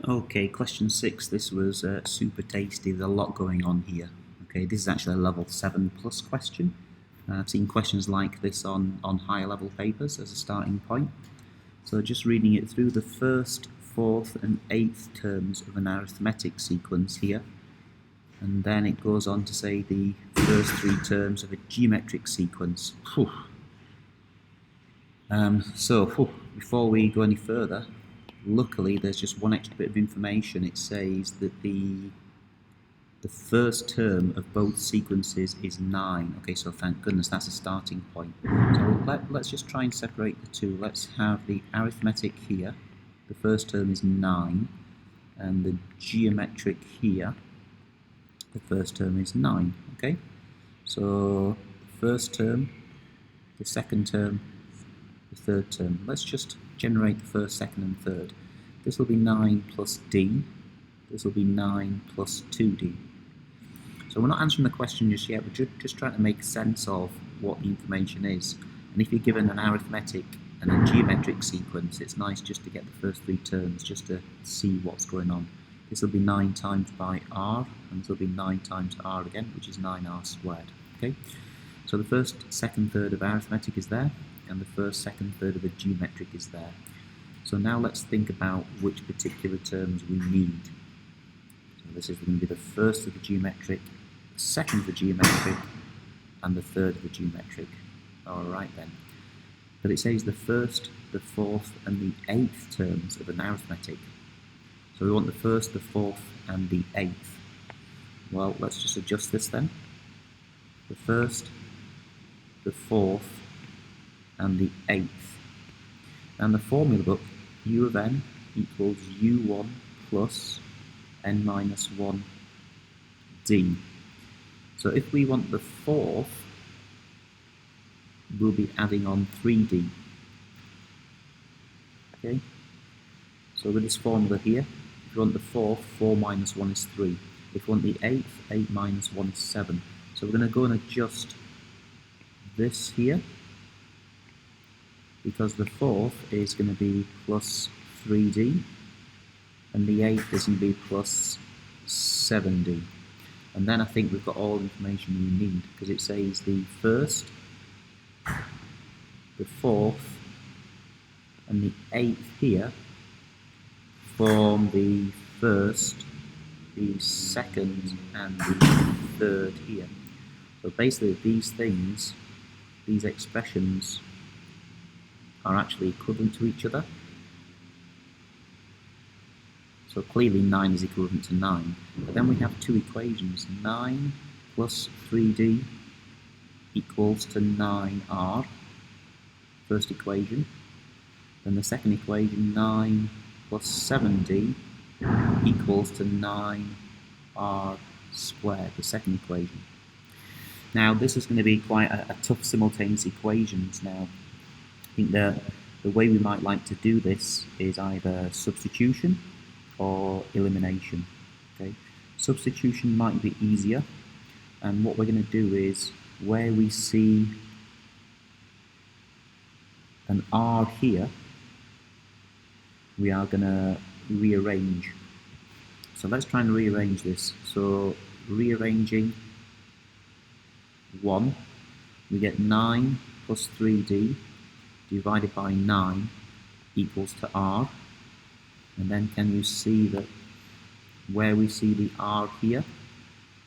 Okay, question 6. This was super tasty. There's a lot going on here. Okay, this is actually a level 7 plus question. I've seen questions like this on higher level papers as a starting point. So just reading it through, the first, fourth and eighth terms of an arithmetic sequence here. And then it goes on to say the first 3 terms of a geometric sequence. Before we go any further, luckily there's just one extra bit of information. It says that the first term of both sequences is 9. Okay, so thank goodness, that's a starting point. So let's just try and separate the two. Let's have the arithmetic here. The first term is 9, and the geometric here, the first term is 9. Okay, so the first term, the second term, the third term. Let's just generate the first, second and third. This will be 9 plus d. This will be 9 plus 2d. So we're not answering the question just yet, we're just trying to make sense of what the information is. And if you're given an arithmetic and a geometric sequence, it's nice just to get the first 3 terms, just to see what's going on. This will be 9 times by r, and this will be 9 times r again, which is 9r squared. Okay? So the first, second, third of arithmetic is there, and the first, second, third of the geometric is there. So now let's think about which particular terms we need. So this is going to be the first of the geometric, the second of the geometric, and the third of the geometric. Alright then. But it says the first, the fourth, and the eighth terms of an arithmetic. So we want the first, the fourth, and the eighth. Well, let's just adjust this then. The first, the fourth, and the eighth. And the formula book, u of n equals u1 plus n minus 1 d. So if we want the fourth, we'll be adding on 3d. Okay? So with this formula here, if you want the fourth, 4 minus 1 is 3. If you want the eighth, 8 minus 1 is 7. So we're going to go and adjust this here, because the fourth is going to be plus 3d, and the eighth is going to be plus 7d. And then I think we've got all the information we need, because it says the first, the fourth, and the eighth here form the first, the second, and the third here. So basically these things, these expressions, are actually equivalent to each other. So clearly 9 is equivalent to 9. But then we have 2 equations. 9 plus 3d equals to 9r, first equation. Then the second equation, 9 plus 7d equals to 9r squared, the second equation. Now this is going to be quite a tough simultaneous equations now. I think the way we might like to do this is either substitution or elimination. Okay? Substitution might be easier, and what we're going to do is, where we see an r here, we are going to rearrange. So let's try and rearrange this. So rearranging 1, we get 9 plus 3d divided by 9 equals to r. And then can you see that where we see the r here,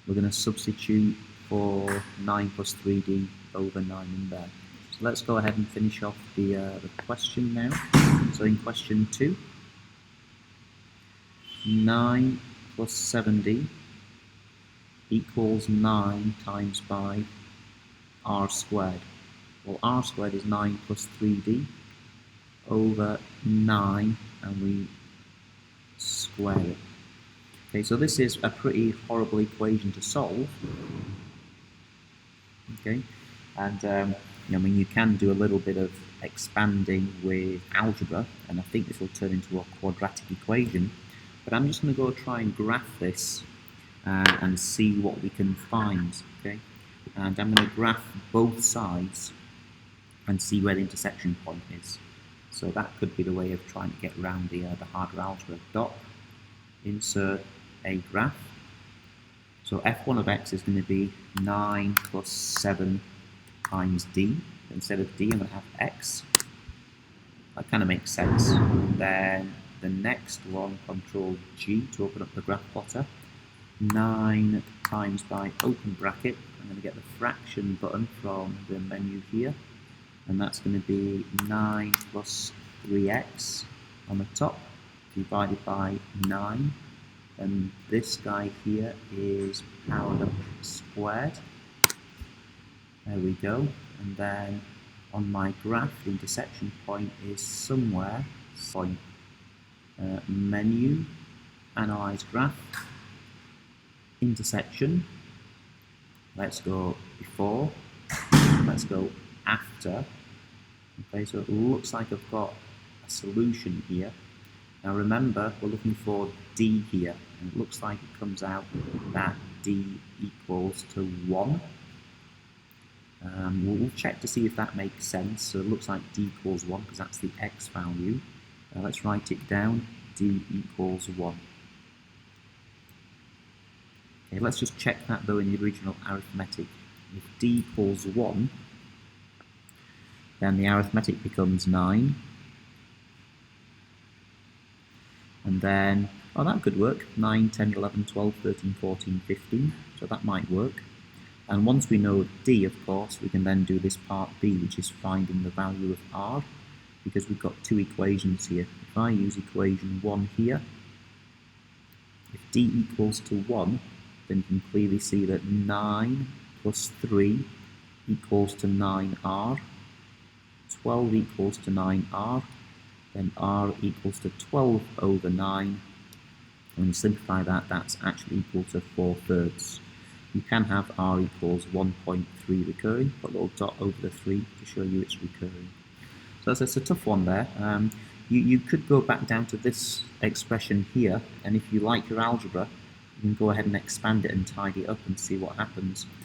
we're going to substitute for 9 plus 3d over 9 in there. So let's go ahead and finish off the question now. So in question 2, 9 plus 7d equals 9 times by r squared. Well, r squared is 9 plus 3d over 9, and we square it. Okay, so this is a pretty horrible equation to solve. Okay, and I mean, you can do a little bit of expanding with algebra, and I think this will turn into a quadratic equation. But I'm just going to go try and graph this and see what we can find. Okay, and I'm going to graph both sides and see where the intersection point is. So that could be the way of trying to get around the harder algebra. Dot insert a graph. So f1 of x is going to be 9 plus 7 times d. Instead of d, I'm going to have x. That kind of makes sense. And then the next one, Control G to open up the graph plotter. 9 times by open bracket. I'm going to get the fraction button from the menu here. And that's going to be 9 plus 3x on the top, divided by 9. And this guy here is powered up squared. There we go. And then on my graph, the intersection point is somewhere. Point. Menu, analyze graph, intersection. Let's go before. Let's go after. Okay, so it looks like I've got a solution here. Now remember, we're looking for d here, and it looks like it comes out that d equals to 1. We'll check to see if that makes sense. So it looks like d equals 1 because that's the x value. Let's write it down, d equals 1. Okay, let's just check that though in the original arithmetic. If d equals 1, then the arithmetic becomes 9. And then, oh, that could work. 9, 10, 11, 12, 13, 14, 15. So that might work. And once we know d, of course, we can then do this part b, which is finding the value of r, because we've got two equations here. If I use equation 1 here, if d equals to 1, then you can clearly see that 9 plus 3 equals to 9r, 12 equals to 9r, then r equals to 12 over 9. When you simplify that, that's actually equal to 4/3. You can have r equals 1.3 recurring, put a little dot over the 3 to show you it's recurring. So that's a tough one there. You could go back down to this expression here, and if you like your algebra, you can go ahead and expand it and tidy it up and see what happens.